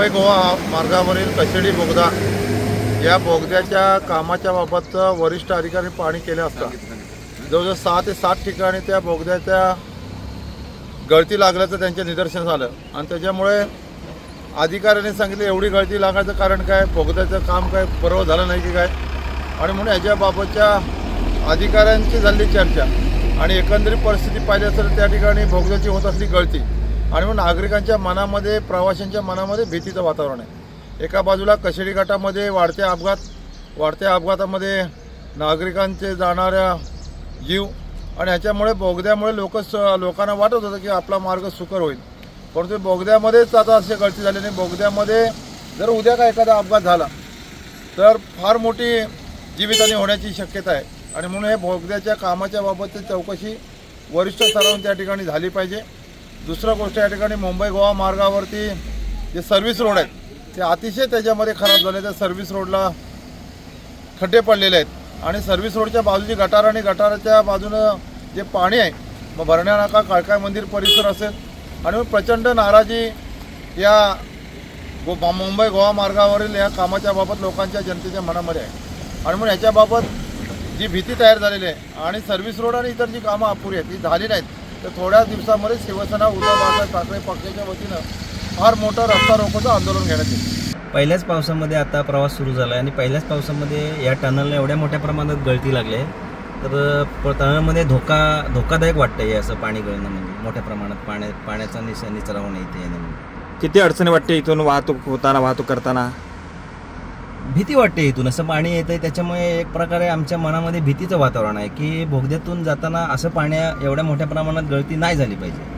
मुंबई गोवा मार्गावरील कशेडी बोगदा या बोगद्याच्या कामाच्या बाबत वरिष्ठ अधिकारी पाहणी केले असता जवळजवळ 6 ते 7 ठिकाणी त्या बोगद्याच्या गळती लागल्याचं त्यांच्या निदर्शनास आलं आणि त्याच्यामुळे अधिकाऱ्यांनी सांगितलं एवढी गळती लागायचं कारण काय, बोगद्याचं काम काय बरोबर झालं नाही की काय, आणि म्हणून याच्याबाबतच्या अधिकाऱ्यांची झाली चर्चा आणि एकंदरीत परिस्थिती पाहिली असेल त्या ठिकाणी बोगद्याची होत असली गळती आणि मग नागरिकांच्या मनामध्ये प्रवाशांच्या मनामध्ये भीतीचं वातावरण आहे। एका बाजूला कशेडी घाटामध्ये वाढत्या अपघातामध्ये नागरिकांचे जाणाऱ्या जीव आणि ह्याच्यामुळे बोगद्यामुळे लोकांना वाटत होतं की आपला मार्ग सुकर होईल, परंतु बोगद्यामध्येच आता असे गळती झाल्याने बोगद्यामध्ये जर उद्या का एखादा अपघात झाला तर फार मोठी जीवितहानी होण्याची शक्यता आहे आणि म्हणून हे बोगद्याच्या कामाच्या बाबतची चौकशी वरिष्ठ स्तरावर त्या ठिकाणी झाली पाहिजे। दुसरा गोष्ट या ठिकाणी मुंबई गोवा मार्गावरती जे सर्व्हिस रोड आहेत ते अतिशय त्याच्यामध्ये खराब झाले। त्या सर्व्हिस रोडला खड्डे पडलेले आहेत आणि सर्व्हिस रोडच्या बाजूची गटार आणि गटाराच्या बाजूनं जे पाणी आहे मग भरण्या नाका काळकाय मंदिर परिसर असेल आणि प्रचंड नाराजी या मुंबई गोवा मार्गावरील या कामाच्या बाबत लोकांच्या जनतेच्या मनामध्ये आहे आणि म्हणून याच्याबाबत जी भीती तयार झालेली आहे आणि सर्व्हिस रोड आणि इतर जी कामं अपुरी आहेत ती झाली नाहीत तर थोड्या दिवसामध्ये शिवसेना उद्धव बाळासाहेब ठाकरे पक्षाच्या वतीनं फार मोठं रस्ता रोकोचं आंदोलन घेण्यात येईल। पहिल्याच पावसामध्ये आता प्रवास सुरू झाला आणि पहिल्याच पावसामध्ये या टनलला एवढ्या मोठ्या प्रमाणात गळती लागली तर टनलमध्ये धोकादायक वाटतंय असं पाणी गळणं म्हणजे मोठ्या प्रमाणात पाण्याचा निचरा होणं इथे येणं। किती अडचणी वाटते इथून वाहतूक करताना? भीती वाटते इथून असं पाणी येतंय त्याच्यामुळे एक प्रकारे आमच्या मनामध्ये भीतीचं वातावरण आहे की बोगद्यातून जाताना असं एवढ्या मोठ्या प्रमाणात गळती नाही झाली पाहिजे।